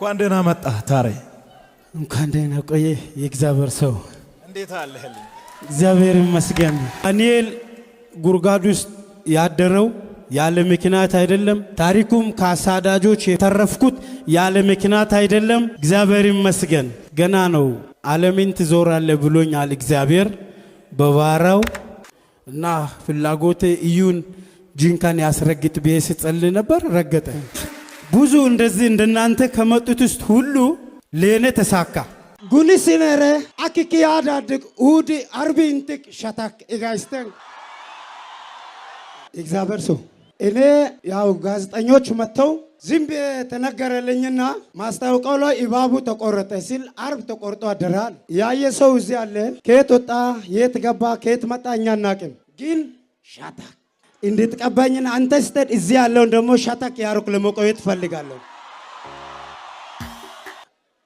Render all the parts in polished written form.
እንኳን ደህና መጣህ ታሬ። እንኳን ደህና ቆየ የእግዚአብሔር ሰው። እንዴት አለህልኝ? እግዚአብሔር ይመስገን። ዳንኤል ጉርጓድ ውስጥ ያደረው ያለ ምክንያት አይደለም። ታሪኩም ከአሳዳጆች የተረፍኩት ያለ ምክንያት አይደለም። እግዚአብሔር ይመስገን። ገና ነው ዓለምን ትዞራለህ ብሎኛል እግዚአብሔር በባራው እና ፍላጎቴ እዩን ጂንካን ያስረግጥ ብዬ ስጸልይ ነበር። ረገጠ። ብዙ እንደዚህ እንደናንተ ከመጡት ውስጥ ሁሉ ለኔ ተሳካ። ጉኒሲነረ አኪኪ ያዳድቅ ኡዲ አርቢንቲክ ሸታክ ኢጋይስተን እግዚአብሔር ሰው እኔ ያው ጋዜጠኞች መጥተው ዝም ተነገረልኝና ማስታወቂያው ላይ እባቡ ተቆረጠ ሲል አርብ ተቆርጦ አደራል። ያየ ሰው እዚህ አለ። ከየት ወጣ የት ገባ ከየት መጣ እኛ አናውቅም። ግን ሸታክ እንድትቀባኝና አንተ ስትሄድ እዚህ ያለውን ደግሞ ሸታክ ያርኩ ለመቆየት ፈልጋለሁ።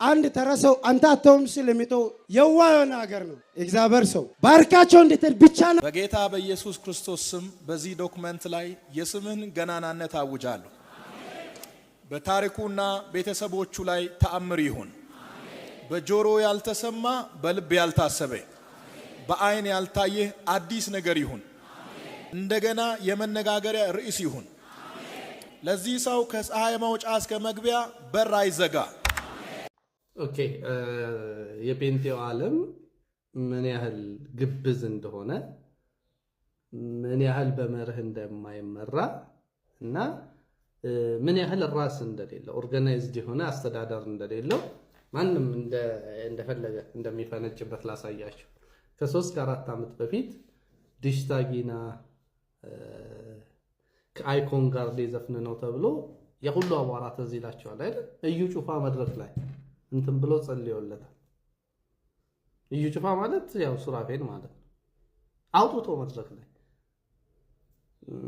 አንድ ተረሰው አንተ አተውም ስለሚተው የዋየና ሀገር ነው። እግዚአብሔር ሰው ባርካቸው እንድትል ብቻ ነው። በጌታ በኢየሱስ ክርስቶስ ስም በዚህ ዶክመንት ላይ የስምህን ገናናነት አውጃለሁ። በታሪኩና ቤተሰቦቹ ላይ ተአምር ይሁን። በጆሮ ያልተሰማ በልብ ያልታሰበ በአይን ያልታየ አዲስ ነገር ይሁን። እንደገና የመነጋገሪያ ርዕስ ይሁን። ለዚህ ሰው ከፀሐይ መውጫ እስከ መግቢያ በር አይዘጋ። ኦኬ የጴንጤው ዓለም ምን ያህል ግብዝ እንደሆነ ምን ያህል በመርህ እንደማይመራ እና ምን ያህል ራስ እንደሌለው ኦርጋናይዝድ የሆነ አስተዳደር እንደሌለው ማንም እንደፈለገ እንደሚፈነጭበት ላሳያችሁ። ከ3 ከ4 ዓመት በፊት ዲሽታጊና ከአይኮን ጋር ሊዘፍን ነው ተብሎ የሁሉ አቧራ ትዝ ይላችኋል አይደል? እዩ ጩፋ መድረክ ላይ እንትን ብሎ ጸልዮለታል። እዩ ጩፋ ማለት ያው ሱራፌል ማለት ነው። አውጥቶ መድረክ ላይ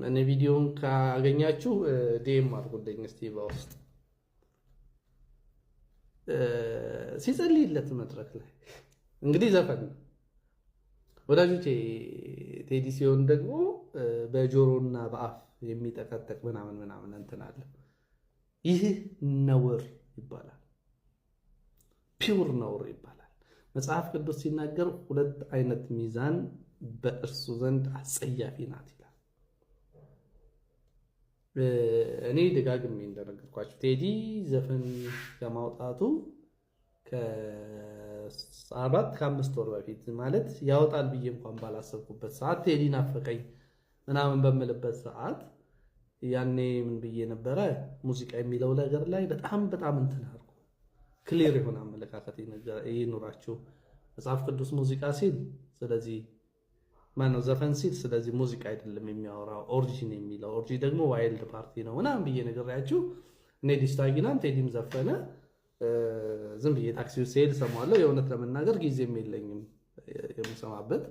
እኔ ቪዲዮን ካገኛችሁ ዲኤም አድርጉልኝ እስቲ በውስጥ ሲጸልይለት መድረክ ላይ እንግዲህ ዘፈን ወዳጆቼ። ቴዲ ሲሆን ደግሞ በጆሮና በአፍ የሚጠቀጠቅ ምናምን እንትን አለ። ይህ ነውር ይባላል። ፒውር ነውር ይባላል። መጽሐፍ ቅዱስ ሲናገር 2 አይነት ሚዛን በእርሱ ዘንድ አጸያፊ ናት ይላል። እኔ ደጋግሜ እንደነገርኳችሁ ቴዲ ዘፈን ከማውጣቱ ከ4 ከ5 ወር በፊት ማለት ያወጣል ብዬ እንኳን ባላሰብኩበት ሰዓት ቴዲ ናፈቀኝ ምናምን በምልበት ሰዓት ያኔ ምን ብዬ ነበረ? ሙዚቃ የሚለው ነገር ላይ በጣም እንትን አድርጎ ክሊር የሆነ አመለካከት ይኑራችሁ። መጽሐፍ ቅዱስ ሙዚቃ ሲል ስለዚህ ማነው ዘፈን ሲል ስለዚህ ሙዚቃ አይደለም የሚያወራው ኦሪጂን የሚለው ኦሪጂን ደግሞ ዋይልድ ፓርቲ ነው ምናምን ብዬ ነገራችሁ። እኔ ዲሽታጊናም ቴዲም ዘፈነ ዝም ብዬ ታክሲ ውስጥ ስሄድ ሰማዋለሁ። የእውነት ለመናገር ጊዜም የለኝም የምሰማበት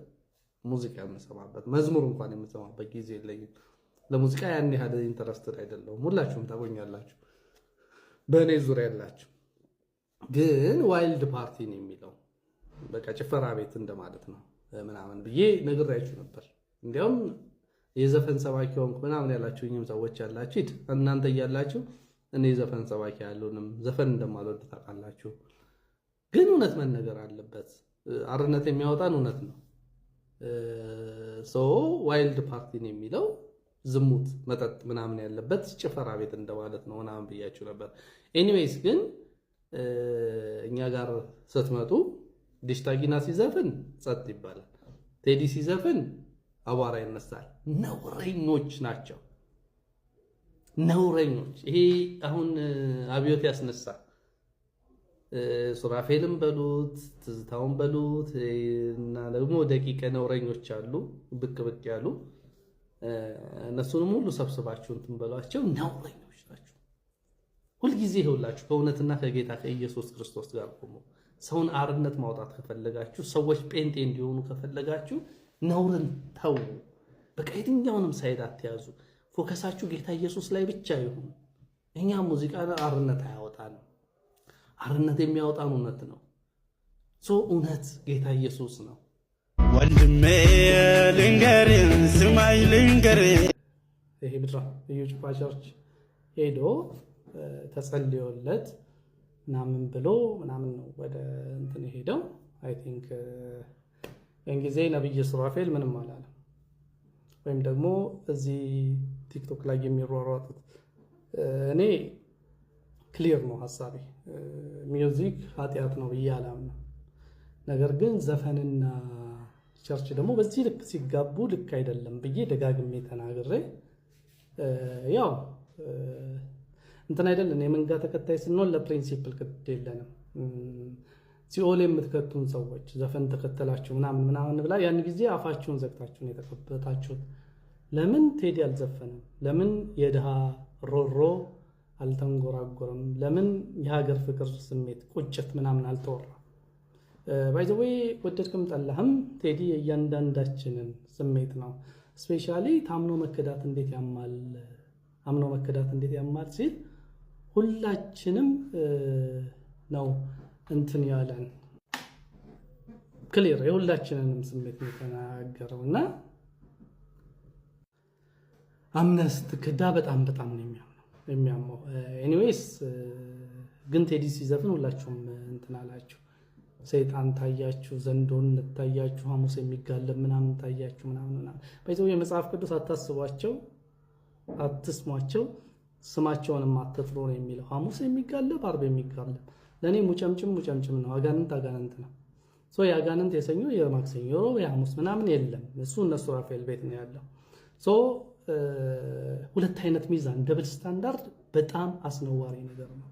ሙዚቃ የምሰማበት መዝሙር እንኳን የምሰማበት ጊዜ የለኝም። ለሙዚቃ ያን ያህል ኢንተረስትድ አይደለሁም። ሁላችሁም ታቆኛላችሁ በእኔ ዙሪያ ያላችሁ። ግን ዋይልድ ፓርቲ ነው የሚለው በቃ ጭፈራ ቤት እንደማለት ነው ምናምን ብዬ ነግሬያችሁ ነበር። እንዲያውም የዘፈን ሰባኪ ሆንኩ ምናምን ያላችሁኝም ሰዎች ያላችሁ እናንተ እያላችሁ እኔ ዘፈን ሰባኪ ያለውንም ዘፈን እንደማልወድ ታውቃላችሁ። ግን እውነት መነገር አለበት። አርነት የሚያወጣን እውነት ነው። ዋይልድ ፓርቲ ነው የሚለው ዝሙት፣ መጠጥ ምናምን ያለበት ጭፈራ ቤት እንደማለት ነው ምናምን ብያችሁ ነበር። ኤኒዌይስ ግን እኛ ጋር ስትመጡ ዲሽታጊና ሲዘፍን ጸጥ ይባላል። ቴዲ ሲዘፍን አቧራ ይነሳል። ነውረኞች ናቸው፣ ነውረኞች። ይሄ አሁን አብዮት ያስነሳ ሱራፌልም በሉት ትዝታውን በሉት እና ደግሞ ደቂቀ ነውረኞች አሉ ብቅ ያሉ እነሱንም ሁሉ ሰብስባችሁ እንትን በሏቸው። ነውረኞች ናቸው። ሁልጊዜ ይኸውላችሁ ከእውነትና ከጌታ ከኢየሱስ ክርስቶስ ጋር ቆሙ። ሰውን አርነት ማውጣት ከፈለጋችሁ፣ ሰዎች ጴንጤ እንዲሆኑ ከፈለጋችሁ ነውርን ተው። በቃ የትኛውንም ሳይድ አትያዙ። ፎከሳችሁ ጌታ ኢየሱስ ላይ ብቻ ይሁን። እኛ ሙዚቃ አርነት አያወጣንም። አርነት የሚያወጣን እውነት ነው። እውነት ጌታ ኢየሱስ ነው። ወንድሜ ልንገርህ ስማኝ ልንገርህ ይሄ ብቻ እዩ ጩፋ ቸርች ሄዶ ተጸልዮለት ምናምን ብሎ ምናምን ነው ወደ እንትን ሄደው። አይ ቲንክ እንግዜ ነብይ ሱራፌል ምንም አላለም። ወይም ደግሞ እዚህ ቲክቶክ ላይ የሚሯሯጡት እኔ ክሊር ነው ሐሳቤ ሚውዚክ ኃጢአት ነው ብዬ አላምንም። ነገር ግን ዘፈንና ቸርች ደግሞ በዚህ ልክ ሲጋቡ ልክ አይደለም ብዬ ደጋግሜ ተናግሬ ያው እንትን አይደለም የመንጋ ተከታይ ስንሆን ለፕሪንሲፕል ግድ የለንም። ሲኦል የምትከቱን ሰዎች ዘፈን ተከተላችሁ ምናምን ብላ ያን ጊዜ አፋችሁን ዘግታችሁ ነው የተከበታችሁት። ለምን ቴዲ አልዘፈንም? ለምን የድሃ ሮሮ አልተንጎራጎረም? ለምን የሀገር ፍቅር ስሜት ቁጭት ምናምን አልተወራም? ባይ ዘ ዌይ ወደድክም ጠላህም ቴዲ የእያንዳንዳችንን ስሜት ነው። ስፔሻሊ ታምኖ መከዳት እንዴት ያማል፣ አምኖ መከዳት እንዴት ያማል ሲል ሁላችንም ነው እንትን ያለን ክሊር የሁላችንንም ስሜት ነው የተናገረውና አምነስት ክዳ በጣም ነው የሚያመው። ኤኒዌይስ ግን ቴዲ ሲዘፍን ሁላችሁም እንትን አላችሁ። ሰይጣን ታያችሁ፣ ዘንዶን ታያችሁ፣ ሐሙስ የሚጋለብ ምናምን ታያችሁ ምናምን ባይዘው የመጽሐፍ ቅዱስ አታስቧቸው፣ አትስሟቸው፣ ስማቸውንም አትጥሩ ነው የሚለው። ሐሙስ የሚጋለብ አርብ የሚጋለብ ለኔ ሙጨምጭም ነው። አጋንንት ነው። ሶ የአጋንንት የሰኞ የማክሰኞ የሮብ የሐሙስ ምናምን የለም። እሱ እነሱ ራፋኤል ቤት ነው ያለው። ሶ ሁለት አይነት ሚዛን ደብል ስታንዳርድ በጣም አስነዋሪ ነገር ነው።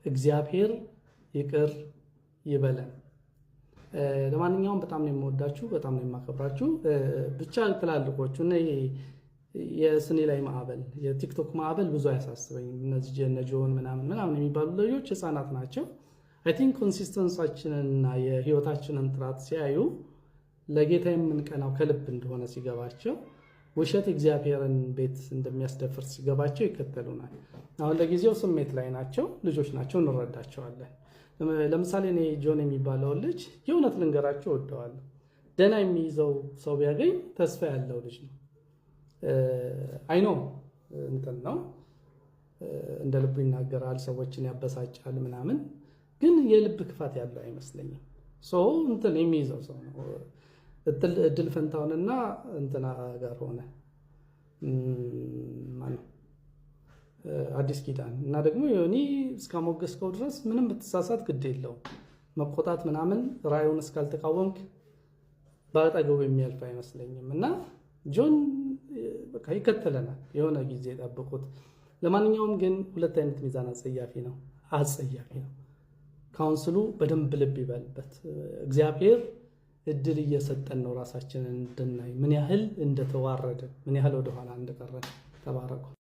እግዚአብሔር ይቅር ይበለን። ለማንኛውም በጣም ነው የምወዳችሁ፣ በጣም ነው የማከብራችሁ። ብቻ ትላልቆቹ እና የስኔ ላይ ማዕበል የቲክቶክ ማዕበል ብዙ አያሳስበኝም። እነዚህ ጀነጆን ምናምን የሚባሉ ልጆች ህፃናት ናቸው። አይ ቲንክ ኮንሲስተንሳችንና የህይወታችንን ጥራት ሲያዩ ለጌታ የምንቀናው ከልብ እንደሆነ ሲገባቸው፣ ውሸት እግዚአብሔርን ቤት እንደሚያስደፍር ሲገባቸው ይከተሉናል። አሁን ለጊዜው ስሜት ላይ ናቸው፣ ልጆች ናቸው፣ እንረዳቸዋለን። ለምሳሌ እኔ ጆን የሚባለው ልጅ የእውነት ልንገራቸው ወደዋለሁ። ደህና የሚይዘው ሰው ቢያገኝ ተስፋ ያለው ልጅ ነው። አይኖ እንትን ነው እንደ ልቡ ይናገራል፣ ሰዎችን ያበሳጫል ምናምን፣ ግን የልብ ክፋት ያለው አይመስለኝም። ሰው እንትን የሚይዘው ሰው ነው። እድል ፈንታውንና እንትና ጋር ሆነ ማለት አዲስ ኪዳን እና ደግሞ ዮኒ እስካሞገስከው ድረስ ምንም ብትሳሳት ግድ የለውም። መቆጣት ምናምን ራዩን እስካልተቃወምክ ባጠገቡ የሚያልፍ አይመስለኝም። እና ጆን በቃ ይከተለናል። የሆነ ጊዜ ጠብቁት። ለማንኛውም ግን ሁለት አይነት ሚዛን አጸያፊ ነው። ካውንስሉ በደንብ ልብ ይበልበት። እግዚአብሔር እድል እየሰጠን ነው ራሳችንን እንድናይ፣ ምን ያህል እንደተዋረደ፣ ምን ያህል ወደኋላ እንደቀረን። ተባረኩ።